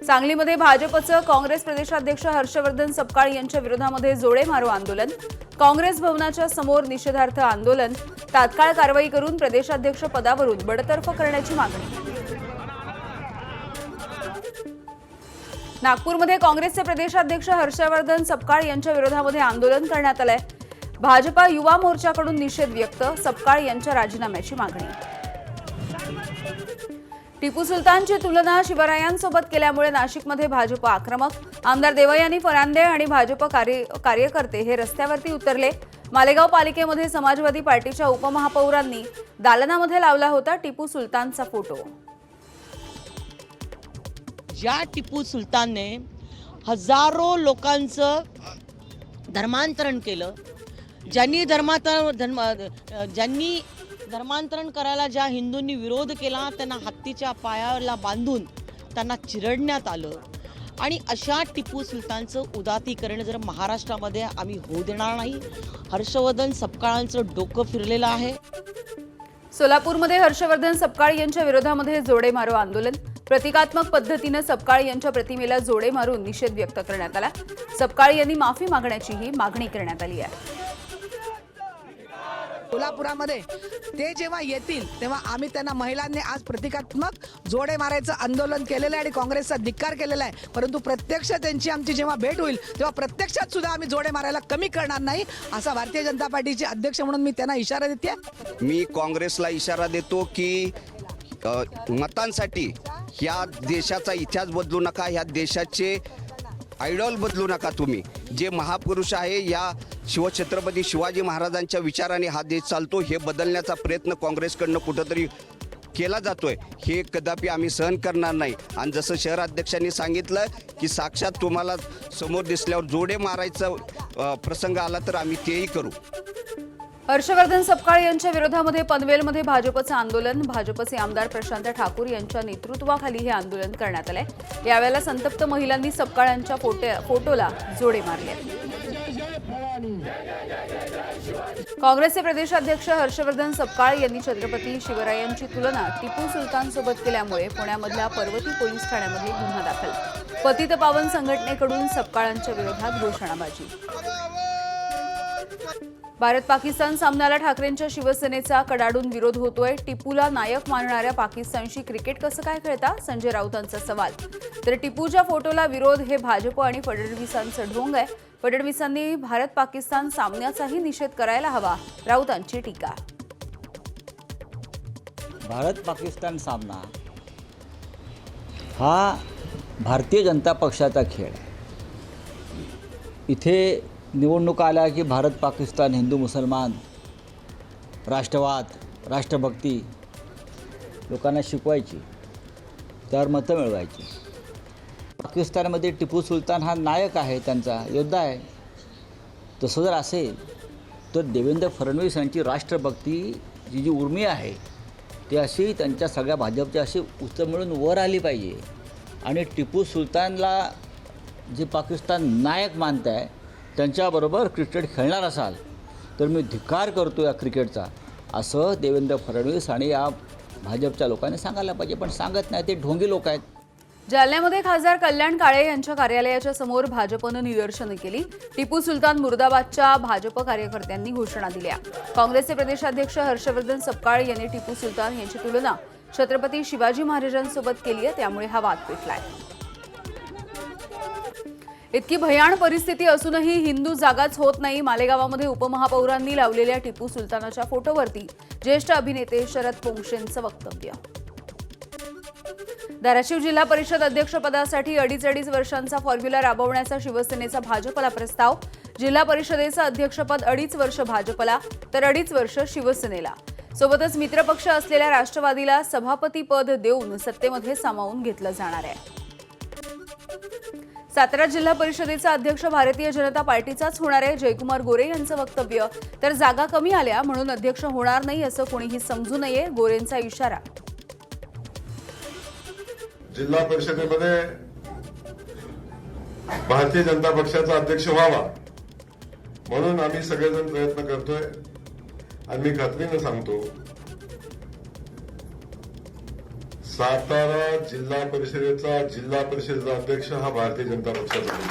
सांगलीमध्ये भाजपचं काँग्रेस प्रदेशाध्यक्ष हर्षवर्धन सपकाळ यांच्या विरोधामध्ये जोडे मारो आंदोलन। काँग्रेस भवनाच्या समोर निषेधार्थ आंदोलन। तात्काळ कारवाई करून प्रदेशाध्यक्ष पदावरून बडतर्फ करण्याची मागणी। नागपूरमध्ये काँग्रेसचे प्रदेशाध्यक्ष हर्षवर्धन सपकाळ यांच्या विरोधामध्ये आंदोलन करण्यात आलंय। भाजपा युवा मोर्चाकडून निषेध व्यक्त। सपकाळ यांच्या राजीनाम्याची मागणी। टिपू सुलतानची तुलना शिवरायांसोबत केल्यामुळे नाशिकमध्ये भाजप आक्रमक। आमदार देवयानी फरांदे आणि भाजप कार्यकर्ते हे रस्त्यावरती उतरले। मालेगाव पालिकेमध्ये समाजवादी पार्टीच्या उपमहापौरांनी दालनामध्ये लावला होता टिपू सुलतानचा फोटो। ज्या टिपू सुलतानने हजारो लोकांचं धर्मांतरण केलं, ज्यांनी धर्मांतरण करायला ज्या हिंदूंनी विरोध केला त्यांना हत्तीच्या पायाला बांधून त्यांना चिरडण्यात आलं। आणि अशा टिपू सुलतानचं उदात्तीकरण जर महाराष्ट्रामध्ये आम्ही होऊ देणार नाही। हर्षवर्धन सपकाळांचं डोकं फिरलेलं आहे। सोलापूरमध्ये हर्षवर्धन सपकाळ यांच्या विरोधामध्ये जोडे मारो आंदोलन। प्रतिकात्मक पद्धतीने सपकाळ यांच्या प्रतिमेला जोडे मारून निषेध व्यक्त करण्यात आला। सपकाळ यांनी माफी मागण्याचीही मागणी करण्यात आली आहे। सोलापुरामध्ये ते जेव्हा येतील तेव्हा आम्ही त्यांना महिलांनी आज प्रतिकात्मक जोडे मारायचं आंदोलन केलेलं आहे आणि काँग्रेसचा धिक्कार केलेला आहे। परंतु प्रत्यक्ष त्यांची आमची जेव्हा भेट होईल तेव्हा प्रत्यक्षात सुद्धा आम्ही जोडे मारायला कमी करणार नाही, असा भारतीय जनता पार्टीचे अध्यक्ष म्हणून मी त्यांना इशारा देते। मी काँग्रेसला इशारा देतो की मतांसाठी या देशाचा इतिहास बदलू नका, ह्या देशाचे आयडॉल बदलू नका। तुम्ही जे महापुरुष आहे या शिवछत्रपती शिवाजी महाराजांच्या विचाराने हा देश चालतो, हे बदलण्याचा प्रयत्न काँग्रेसकडनं कुठंतरी केला जातोय, हे कदापि आम्ही सहन करणार नाही। आणि जसं शहराध्यक्षांनी सांगितलं की साक्षात तुम्हाला समोर दिसल्यावर जोडे मारायचा प्रसंग आला तर आम्ही तेही करू। हर्षवर्धन सपकाळ यांच्या विरोधामध्ये पनवेलमध्ये भाजपचं आंदोलन। भाजपचे आमदार प्रशांत ठाकूर यांच्या नेतृत्वाखाली हे आंदोलन करण्यात आले। यावेळेला संतप्त महिलांनी सपकाळ यांच्या फोटोला जोडे मारले। काँग्रेसचे प्रदेशाध्यक्ष हर्षवर्धन सपकाळ यांनी छत्रपती शिवरायांची तुलना टिपू सुलतान सोबत केल्यामुळे पुण्यामधल्या पर्वती पोलीस ठाण्यामध्ये गुन्हा दाखल। पतित पावन संघटनेकडून सपकाळांच्या विरोधात घोषणाबाजी। भारत पाकिस्तान सामन्याला ठाकरेंच्या शिवसेनेचा कडाडून विरोध होतोय। टिपूला नायक मानणाऱ्या पाकिस्तानशी क्रिकेट कसं काय खेळता, संजय राऊतांचा सवाल। तर टिपूच्या फोटोला विरोध हे भाजप आणि फडणवीसांचं ढोंग आहे। फडणवीसांनी भारत पाकिस्तान सामन्याचाही निषेध करायला हवा, राऊतांची टीका। भारत पाकिस्तान सामना हा भारतीय जनता पक्षाचा खेळ। इथे निवडणूक आल्या की भारत पाकिस्तान, हिंदू मुसलमान, राष्ट्रवाद, राष्ट्रभक्ती लोकांना शिकवायची, त्यावर मतं मिळवायची। पाकिस्तानमध्ये टिपू सुलतान हा नायक आहे, त्यांचा योद्धा आहे। तसं जर असेल तर देवेंद्र फडणवीस यांची राष्ट्रभक्ती जी उर्मी आहे ती अशी त्यांच्या सगळ्या भाजपच्या अशी उचल मिळून वर आली पाहिजे। आणि टिपू सुलतानला जे पाकिस्तान नायक मानत आहे त्यांच्याबरोबर क्रिकेट खेळणार असाल तर मी धिक्कार करतो या क्रिकेटचा, असं देवेंद्र फडणवीस आणि या भाजपच्या लोकांनी सांगायला पाहिजे, पण सांगत नाही, ते ढोंगी लोक आहेत। जालन्यामध्ये खासदार कल्याण काळे यांच्या कार्यालयाच्या समोर भाजपनं निदर्शनं केली। टिपू सुलतान मुर्दाबादच्या भाजप कार्यकर्त्यांनी घोषणा दिल्या। काँग्रेसचे प्रदेशाध्यक्ष हर्षवर्धन सपकाळ यांनी टिपू सुलतान यांची तुलना छत्रपती शिवाजी महाराजांसोबत केली आहे, त्यामुळे हा वाद पेटलाय। इतकी भयाण परिस्थिती असूनही हिंदू जागाच होत नाही। मालेगावामध्ये उपमहापौरांनी लावलेल्या टिपू सुलतानाच्या फोटोवरती ज्येष्ठ अभिनेते शरद पोंक्षेंचं वक्तव्य। धाराशिव जिल्हा परिषद अध्यक्षपदासाठी 2.5 वर्षांचा फॉर्म्युला राबवण्याचा शिवसेनेचा भाजपला प्रस्ताव। जिल्हा परिषदेचं अध्यक्षपद 2.5 वर्ष भाजपला तर 2.5 वर्ष शिवसेनेला। सोबतच मित्रपक्ष असलेल्या राष्ट्रवादीला सभापतीपद देऊन सत्तेमध्ये सामावून घेतलं जाणार आहे। सातारा जिल्हा परिषदेचा अध्यक्ष भारतीय जनता पार्टीचाच होणार आहे, जयकुमार गोरे यांचं वक्तव्य। तर जागा कमी आल्या म्हणून अध्यक्ष होणार नाही असं कोणीही समजू नये, गोरेंचा इशारा। जिल्हा परिषदेमध्ये भारतीय जनता पक्षाचा अध्यक्ष व्हावा म्हणून आम्ही सगळेजण प्रयत्न करतोय आणि मी खात्रीने सांगतो सातारा जिल्हा परिषदेचा जिल्हा परिषदेचा अध्यक्ष हा भारतीय जनता पक्षाचा आहे.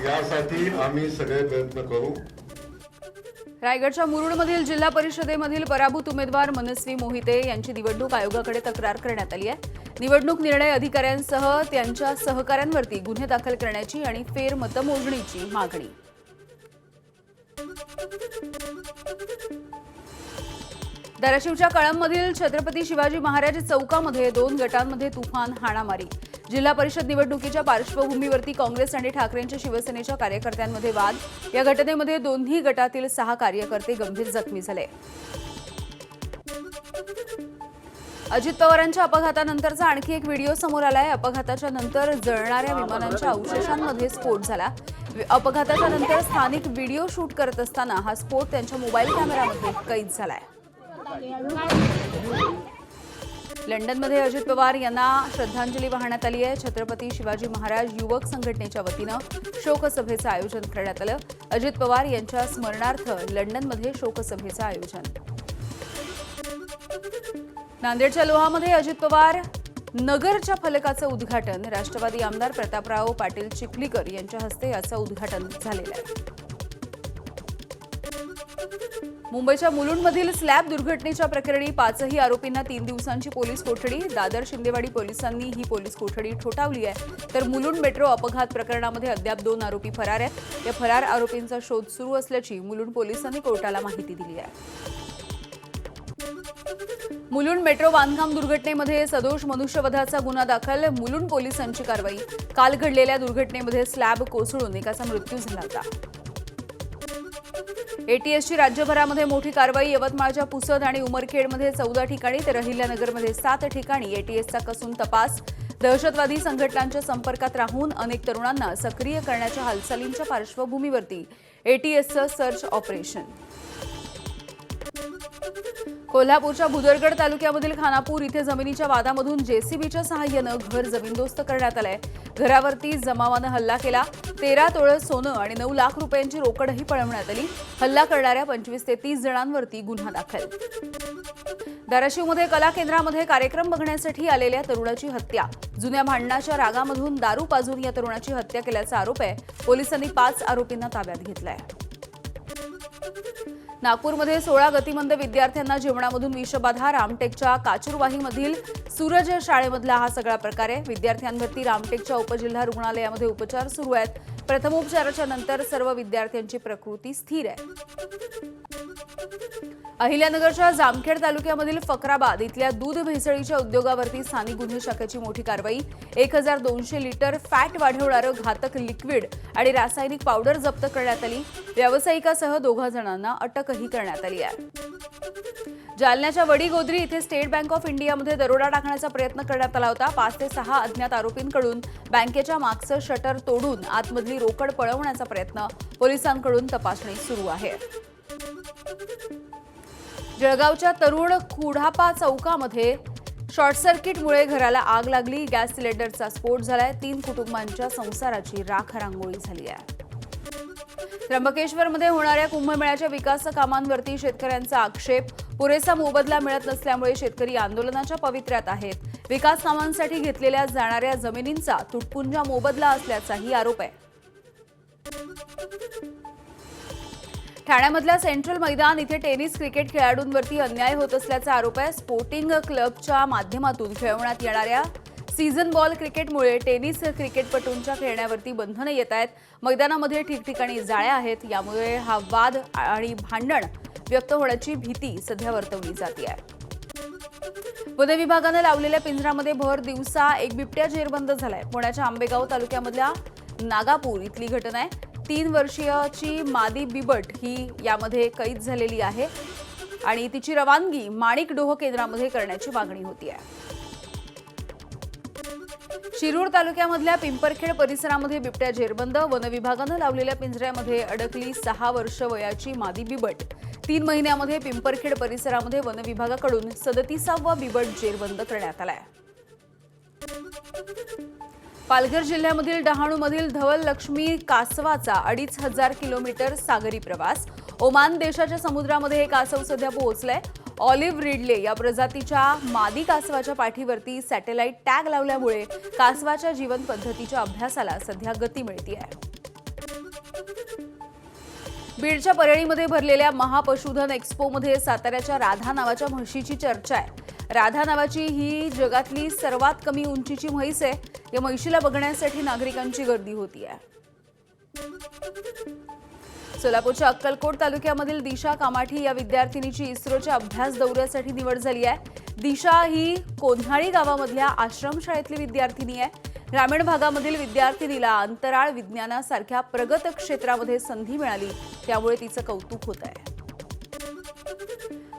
यासाठी आम्ही सगळे प्रयत्न करू. रायगडच्या मुरुडमधील जिल्हा परिषदेमधील पराभूत उमेदवार मनस्वी मोहिते यांची निवडणूक आयोगाकडे तक्रार करण्यात आली आहे. निवडणूक निर्णय अधिकाऱ्यांसह त्यांच्या सहकाऱ्यांवरती गुन्हे दाखल करण्याची आणि फेर मतमोजणीची मागणी. धाराशिवच्या कळंबमधील छत्रपती शिवाजी महाराज चौकामध्ये 2 गटांमध्ये तुफान हाणामारी. जिल्हा परिषद निवडणुकीच्या पार्श्वभूमीवरती काँग्रेस आणि ठाकरेंच्या शिवसेनेच्या कार्यकर्त्यांमध्ये वाद. या घटनेमध्ये दोन्ही गटातील 6 कार्यकर्ते गंभीर जखमी झाले. अजित पवारांच्या अपघातानंतरचा आणखी एक व्हिडिओ समोर आलाय. अपघाताच्या नंतर जळणाऱ्या विमानांच्या अवशेषांमध्ये स्फोट झाला. अपघाताच्या नंतर स्थानिक व्हिडिओ शूट करत असताना हा स्फोट त्यांच्या मोबाईल कॅमेरामध्ये कैद झालाय. लंडनमध्ये अजित पवार यांना श्रद्धांजली वाहण्यात आली आहे. छत्रपती शिवाजी महाराज युवक संघटनेच्या वतीनं शोकसभेचं आयोजन करण्यात आलं. अजित पवार यांच्या स्मरणार्थ लंडनमध्ये शोकसभेचं आयोजन. नांदेडच्या लोहामध्ये अजित पवार नगरच्या फलकाचं उद्घाटन. राष्ट्रवादी आमदार प्रतापराव पाटील चिखलीकर यांच्या हस्ते याचं उद्घाटन झालेलं आहे. मुंबईच्या मुलुंडमधील स्लॅब दुर्घटनेच्या प्रकरणी 5ही आरोपींना 3 दिवसांची पोलीस कोठडी. दादर शिंदेवाडी पोलिसांनी ही पोलीस कोठडी ठोठावली आहे. तर मुलुंड मेट्रो अपघात प्रकरणामध्ये अद्याप 2 आरोपी फरार आहेत. या फरार आरोपींचा शोध सुरू असल्याची मुलुंड पोलिसांनी कोर्टाला माहिती दिली आहे. मुलुंड मेट्रो बांधकाम दुर्घटनेमध्ये सदोष मनुष्यवधाचा गुन्हा दाखल. मुलुंड पोलिसांची कारवाई. काल घडलेल्या दुर्घटनेमध्ये स्लॅब कोसळून एकाचा मृत्यू झाला होता. एटीएसची राज्यभरामध्ये मोठी कारवाई. यवतमाळच्या पुसद आणि उमरखेडमध्ये 14 ठिकाणी तर अहिल्यानगरमध्ये 7 ठिकाणी एटीएसचा कसून तपास. दहशतवादी संघटनांच्या संपर्कात राहून अनेक तरुणांना सक्रिय करण्याच्या हालचालींच्या पार्श्वभूमीवरती एटीएसचं सर्च ऑपरेशन. कोल्हापूरच्या भुदरगड तालुक्यामधील खानापूर इथे जमिनीच्या वादामधून जेसीबीच्या सहाय्यानं घर जमीनदोस्त करण्यात आलंय. घरावरती जमावानं हल्ला केला. 13 तोळे सोनं आणि 9 लाख रुपयांची रोकडही पळवण्यात आली. हल्ला करणाऱ्या 25 ते 30 जणांवरती गुन्हा दाखल. धाराशिवमध्ये कला केंद्रामध्ये कार्यक्रम बघण्यासाठी आलेल्या तरुणाची हत्या. जुन्या भांडणाच्या रागामधून दारू पाजून या तरुणाची हत्या केल्याचा आरोप आहे. पोलिसांनी 5 आरोपींना ताब्यात घेतलाय. नागपूरमध्ये 16 गतिमंद विद्यार्थ्यांना जेवणामधून विषबाधा. रामटेकच्या काचुरवाहीमधील सूरज शाळेमधला हा सगळा प्रकार आहे. विद्यार्थ्यांवरती रामटेकच्या उपजिल्हा रुग्णालयामध्ये उपचार सुरू आहेत. प्रथमोपचाराच्या नंतर सर्व विद्यार्थ्यांची प्रकृती स्थिर आहे. अहिल्यानगरच्या जामखेड तालुक्यामधील फकराबाद इथल्या दूध भेसळीच्या उद्योगावरती स्थानिक गुन्हे शाखेची मोठी कारवाई. 1200 लिटर फॅट वाढवणारं घातक लिक्विड आणि रासायनिक पावडर जप्त करण्यात आली. व्यावसायिकासह 2 जणांना अटकही करण्यात आली आहे. जालन्याच्या वडीगोद्री इथे स्टेट बँक ऑफ इंडियामध्ये दरोडा टाकण्याचा प्रयत्न करण्यात आला होता. 5 ते 6 अज्ञात आरोपींकडून बँकेच्या मागचं शटर तोडून आतमधली रोकड पळवण्याचा प्रयत्न. पोलिसांकडून तपासणी सुरू आहे. जळगावच्या तरुण खुडापा चौकामध्ये शॉर्ट सर्किटमुळे घराला आग लागली. गॅस सिलेंडरचा स्फोट झालाय. 3 कुटुंबांच्या संसाराची राखारांगोळी झाली आहे. त्र्यंबकेश्वरमध्ये होणाऱ्या कुंभमेळ्याच्या विकास कामांवरती शेतकऱ्यांचा आक्षेप. पुरेसा मोबदला मिळत नसल्यामुळे शेतकरी आंदोलनाच्या पवित्र्यात आहेत. विकास कामांसाठी घेतलेल्या जाणाऱ्या जमिनींचा तुटपुंजा मोबदला असल्याचाही आरोप आहे. ठाण्यामधल्या सेंट्रल मैदान इथे टेनिस क्रिकेट खेळाडूंवरती अन्याय होत असल्याचा आरोप आहे. स्पोर्टिंग क्लबच्या माध्यमातून खेळवण्यात येणाऱ्या सीझन बॉल क्रिकेटमुळे टेनिस क्रिकेटपटूंच्या खेळण्यावरती बंधनं येत आहेत. मैदानामध्ये ठिकठिकाणी जाळ्या आहेत. यामुळे हा वाद आणि भांडण व्यक्त होण्याची भीती सध्या वर्तवली जाते आहे. वन विभागानं लावलेल्या पिंजऱ्यामध्ये भर दिवसा एक बिबट्या जेरबंद झालाय. पुण्याच्या आंबेगाव तालुक्यामधल्या नागापूर इथली घटना आहे. 3 वर्षीयाची मादी बिबट ही यामध्ये कैद झालेली आहे आणि तिची रवानगी माणिकडोह केंद्रामध्ये करण्याची मागणी होती आहे. शिरूर तालुक्यामधल्या पिंपरखेड परिसरामध्ये बिबट्या जेरबंद. वन विभागानं लावलेल्या पिंजऱ्यामध्ये अडकली 6 वर्ष वयाची मादी बिबट. 3 महिन्यामध्ये पिंपरखेड परिसरामध्ये वन विभागाकडून 37वा बिबट जेरबंद करण्यात आलाय. पालघर जिल्ह्यामधील डहाणूमधील धवल लक्ष्मी कासवाचा 2500 किलोमीटर सागरी प्रवास. ओमान देशाच्या समुद्रामध्ये हे कासव सध्या पोहोचलंय. ऑलिव्ह रिडले या प्रजातीच्या मादी कासवाच्या पाठीवरती सॅटेलाइट टॅग लावल्यामुळे कासवाच्या जीवन पद्धतीच्या अभ्यासाला सध्या गती मिळतेय. बीडच्या परळीमध्ये भरलेल्या महापशुधन एक्स्पोमध्ये साताऱ्याच्या राधा नावाच्या म्हशीची चर्चा आहे. राधा नावाची ही जगातली सर्वात कमी उंचीची म्हैस आहे. या म्हैशीला बघण्यासाठी नागरिकांची गर्दी होतीये. सोलापूरच्या अक्कलकोट तालुक्यामधील दिशा कामाठी या विद्यार्थिनीची इस्रोच्या अभ्यास दौऱ्यासाठी निवड झाली आहे. दिशा ही कोन्हाळी गावामधल्या आश्रमशाळेतली विद्यार्थिनी आहे. ग्रामीण भागामधील विद्यार्थिनीला अंतराळ विज्ञानासारख्या प्रगत क्षेत्रामध्ये संधी मिळाली, त्यामुळे तिचं कौतुक होत आहे.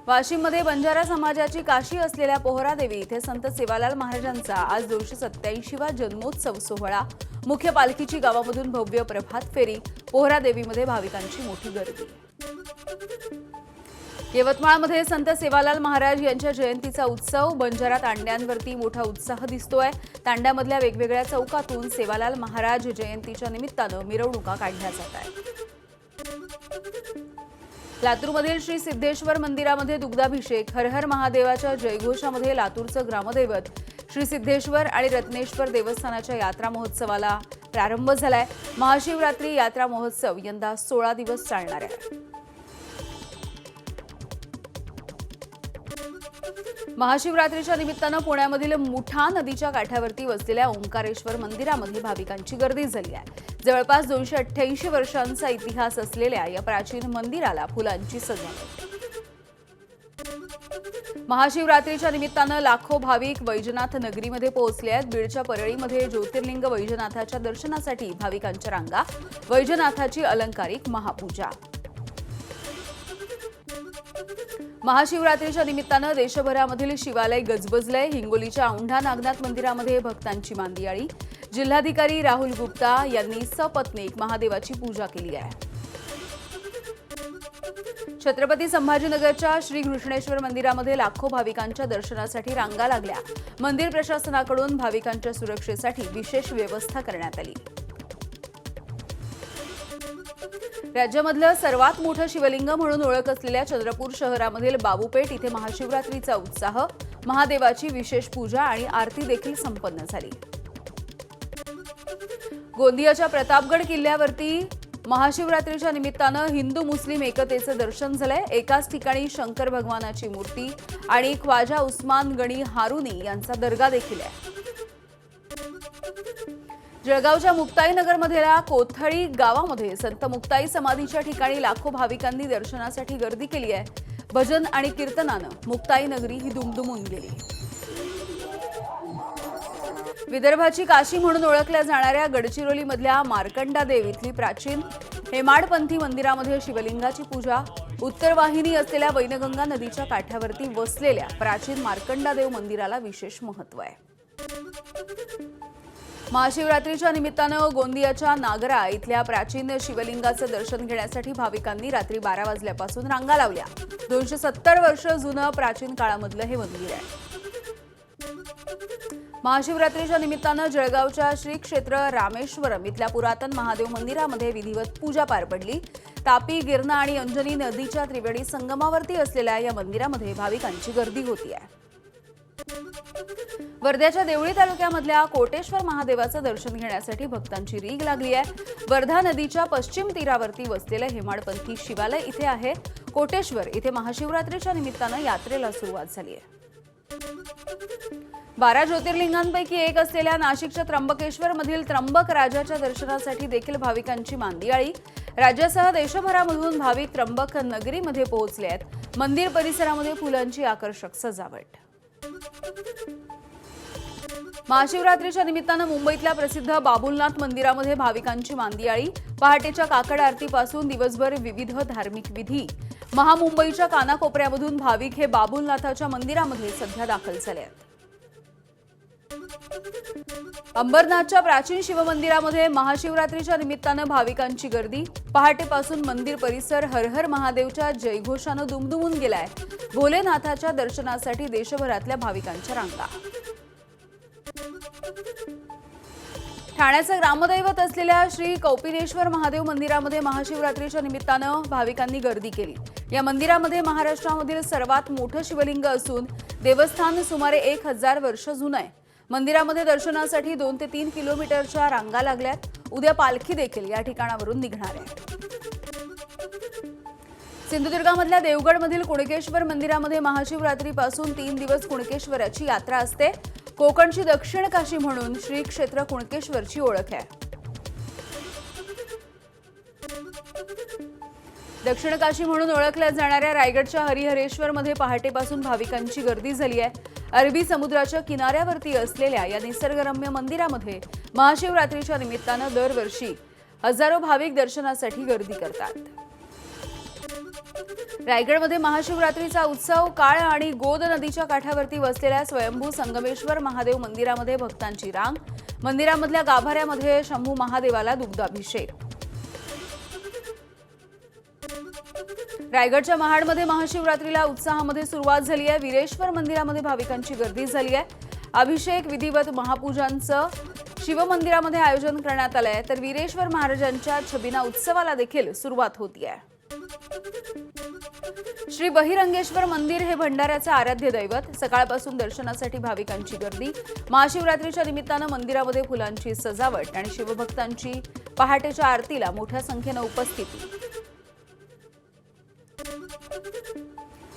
वाशिममध्ये बंजारा समाजाची काशी असलेल्या पोहरादेवी इथे संत सेवालाल महाराजांचा आज 287वा जन्मोत्सव सोहळा. मुख्य पालखीची गावामधून भव्य प्रभात फेरी. पोहरादेवीमध्ये भाविकांची मोठी गर्दी. यवतमाळमध्ये संत सेवालाल महाराज यांच्या जयंतीचा उत्सव. बंजारा तांड्यांवरती मोठा उत्साह दिसतोय. तांड्यामधल्या वेगवेगळ्या चौकातून सेवालाल महाराज जयंतीच्या निमित्तानं मिरवणुका काढल्या जात आहेत. लातूरमधील श्री सिद्धेश्वर मंदिरामध्ये दुग्धाभिषेक. हर हर महादेवाच्या जयघोषामध्ये लातूरचं ग्रामदैवत श्री सिद्धेश्वर आणि रत्नेश्वर देवस्थानाच्या यात्रा महोत्सवाला प्रारंभ झालाय. महाशिवरात्री यात्रा महोत्सव यंदा 16 दिवस चालणार आहे. महाशिवरात्रीच्या निमित्तानं पुण्यामधील मुठा नदीच्या काठावरती वसलेल्या ओंकारेश्वर मंदिरामध्ये भाविकांची गर्दी झाली आहे. जवळपास 288 वर्षांचा इतिहास असलेल्या या प्राचीन मंदिराला फुलांची सजावट. महाशिवरात्रीच्या निमित्तानं लाखो भाविक वैजनाथ नगरीमध्ये पोहोचले आहेत. बीडच्या परळीमध्ये ज्योतिर्लिंग वैजनाथाच्या दर्शनासाठी भाविकांच्या रांगा. वैजनाथाची अलंकारिक महापूजा. महाशिवरात्रीच्या निमित्तानं देशभरामधील शिवालय गजबजलंय. हिंगोलीच्या औंढा नागनाथ मंदिरामध्ये भक्तांची मांदियाळी. जिल्हाधिकारी राहुल गुप्ता यांनी सपत्नीक महादेवाची पूजा केली आहे. छत्रपती संभाजीनगरच्या श्री घृष्णेश्वर मंदिरामध्ये लाखो भाविकांच्या दर्शनासाठी रांगा लागल्या. मंदिर प्रशासनाकडून भाविकांच्या सुरक्षेसाठी विशेष व्यवस्था करण्यात आली. राज्यामधलं सर्वात मोठं शिवलिंग म्हणून ओळख असलेल्या चंद्रपूर शहरामधील बाबूपेठ इथे महाशिवरात्रीचा उत्साह. महादेवाची विशेष पूजा आणि आरती देखील संपन्न झाली. गोंदियाच्या प्रतापगड किल्ल्यावरती महाशिवरात्रीच्या निमित्तानं हिंदू मुस्लिम एकतेचं दर्शन झालंय. एकाच ठिकाणी शंकर भगवानाची मूर्ती आणि ख्वाजा उस्मान गणी हारुनी यांचा दर्गा देखील आहे. जळगावच्या मुक्ताईनगरमधल्या कोथळी गावामध्ये संत मुक्ताई समाधीच्या ठिकाणी लाखो भाविकांनी दर्शनासाठी गर्दी केली आहे. भजन आणि कीर्तनानं मुक्ताई नगरी ही दुमदुमून गेली. विदर्भाची काशी म्हणून ओळखल्या जाणाऱ्या गडचिरोलीमधल्या मार्कंडादेव इथली प्राचीन हेमाडपंथी मंदिरामध्ये शिवलिंगाची पूजा. उत्तर वाहिनी असलेल्या वैनगंगा नदीच्या काठावरती वसलेल्या प्राचीन मार्कंडादेव मंदिराला विशेष महत्त्व आहे. महाशिवरात्रीच्या निमित्तानं गोंदियाच्या नागरा इथल्या प्राचीन शिवलिंगाचं दर्शन घेण्यासाठी भाविकांनी रात्री 12 वाजल्यापासून रांगा लावल्या. 270 वर्ष जुनं प्राचीन काळामधलं हे मंदिर आहे. महाशिवरात्रीच्या निमित्तानं जळगावच्या श्री क्षेत्र रामेश्वरम इथल्या पुरातन महादेव मंदिरामध्ये विधिवत पूजा पार पडली. तापी, गिरणा आणि अंजनी नदीच्या त्रिवेणी संगमावरती असलेल्या या मंदिरामध्ये भाविकांची गर्दी होती आहे. वर्ध्याच्या देवळी तालुक्यामधल्या कोटेश्वर महादेवाचं दर्शन घेण्यासाठी भक्तांची रीघ लागली आहे. वर्धा नदीच्या पश्चिम तीरावरती वसलेलं हेमाडपंथी शिवालय इथे आहे. कोटेश्वर इथे महाशिवरात्रीच्या निमित्तानं यात्रेला सुरुवात झाली आहे. 12 ज्योतिर्लिंगांपैकी एक असलेल्या नाशिकच्या त्र्यंबकेश्वरमधील त्र्यंबक राजाच्या दर्शनासाठी देखील भाविकांची मांदियाळी. राज्यासह देशभरामधून भाविक त्र्यंबक नगरीमध्ये पोहोचले आहेत. मंदिर परिसरामध्ये फुलांची आकर्षक सजावट. महाशिवरात्रीच्या निमित्तानं मुंबईतल्या प्रसिद्ध बाबुलनाथ मंदिरामध्ये भाविकांची मांदियाळी. पहाटेच्या काकड आरतीपासून दिवसभर विविध धार्मिक विधी. महामुंबईच्या कानाकोपऱ्यामधून भाविक हे बाबुलनाथाच्या मंदिरामध्ये सध्या दाखल झाले आहेत. अंबरनाथच्या प्राचीन शिवमंदिरामध्ये महाशिवरात्रीच्या निमित्तानं भाविकांची गर्दी. पहाटेपासून मंदिर परिसर हर हर महादेवच्या जयघोषानं दुमदुमून गेलाय. भोलेनाथाच्या दर्शनासाठी देशभरातल्या भाविकांच्या रांगा. ठाण्याचं ग्रामदैवत असलेल्या श्री कौपिनेश्वर महादेव मंदिरामध्ये महाशिवरात्रीच्या निमित्तानं भाविकांनी गर्दी केली. या मंदिरामध्ये महाराष्ट्रामधील सर्वात मोठं शिवलिंग असून देवस्थान सुमारे 1000 वर्ष जुनं आहे. मंदिरामध्ये दर्शनासाठी 2 ते 3 किलोमीटरच्या रांगा लागल्यात. उद्या पालखी देखील या ठिकाणावरून निघणार आहे. सिंधुदुर्गामधल्या देवगडमधील कुणकेश्वर मंदिरामध्ये महाशिवरात्रीपासून 3 दिवस कुणकेश्वराची यात्रा असते. कोकणची दक्षिण काशी म्हणून श्री क्षेत्र कुणकेश्वरची ओळख आहे. दक्षिण काशी म्हणून ओळखल्या जाणाऱ्या रायगडच्या हरिहरेश्वरमध्ये पहाटेपासून भाविकांची गर्दी झाली आहे. अरबी समुद्राच्या किनाऱ्यावरती असलेल्या या निसर्गरम्य मंदिरामध्ये महाशिवरात्रीच्या निमित्तानं दरवर्षी हजारो भाविक दर्शनासाठी गर्दी करतात. रायगडमध्ये महाशिवरात्रीचा उत्सव काळ आणि गोद नदीच्या काठावरती वसलेल्या स्वयंभू संगमेश्वर महादेव मंदिरामध्ये भक्तांची रांग. मंदिरामधल्या गाभाऱ्यामध्ये शंभू महादेवाला दुग्धाभिषेक. रायगडच्या महाडमध्ये महाशिवरात्रीला उत्साहामध्ये सुरुवात झाली आहे. वीरेश्वर मंदिरामध्ये भाविकांची गर्दी झाली आहे. अभिषेक विधिवत महापूजांचं शिवमंदिरामध्ये आयोजन करण्यात आलं आहे. तर वीरेश्वर महाराजांच्या छबिना उत्सवाला देखील सुरुवात होती आहे. श्री बहिरंगेश्वर मंदिर हे भंडाऱ्याचे आराध्य दैवत. सकाळपासून दर्शनासाठी भाविकांची गर्दी. महाशिवरात्रीच्या निमित्तानं मंदिरामध्ये फुलांची सजावट आणि शिवभक्तांची पहाटेच्या आरतीला मोठ्या संख्येनं उपस्थिती.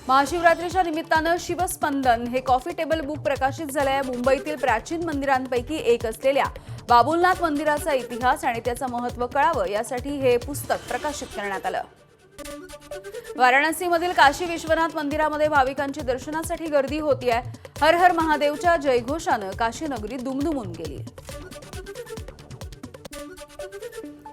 महाशिवरात्रीच्या निमित्तानं शिवस्पंदन हे कॉफी टेबल बुक प्रकाशित झालं आहे. मुंबईतील प्राचीन मंदिरांपैकी एक असलेल्या बाबुलनाथ मंदिराचा इतिहास आणि त्याचं महत्त्व कळावं यासाठी हे पुस्तक प्रकाशित करण्यात आलं. वाराणसीमधील काशी विश्वनाथ मंदिरामध्ये भाविकांची दर्शनासाठी गर्दी होती आहे. हर हर महादेवच्या जयघोषानं काशी नगरी दुमदुमून गेली.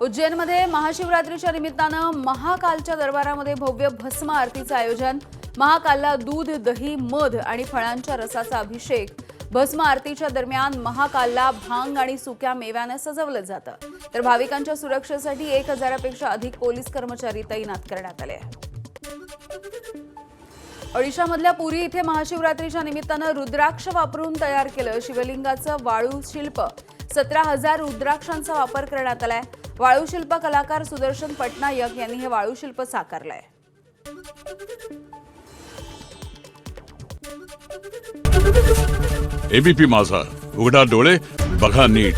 उज्जैनमध्ये महाशिवरात्रीच्या निमित्तानं महाकालच्या दरबारामध्ये भव्य भस्म आरतीचं आयोजन. महाकालला दूध, दही, मध आणि फळांच्या रसाचा अभिषेक. भस्म आरतीच्या दरम्यान महाकालला भांग आणि सुक्या मेव्याने सजवलं जातं. तर भाविकांच्या सुरक्षेसाठी 1000पेक्षा अधिक पोलीस कर्मचारी तैनात करण्यात आले. ओडिशामधल्या पुरी इथे महाशिवरात्रीच्या निमित्तानं रुद्राक्ष वापरून तयार केलं शिवलिंगाचं वाळू शिल्प. 17,000 रुद्राक्षांचा वापर करण्यात आलाय. वाळू शिल्प कलाकार सुदर्शन पटनायक यांनी हे वाळू शिल्प साकारलंय. एबीपी माझा, उघडा डोळे बघा नीट.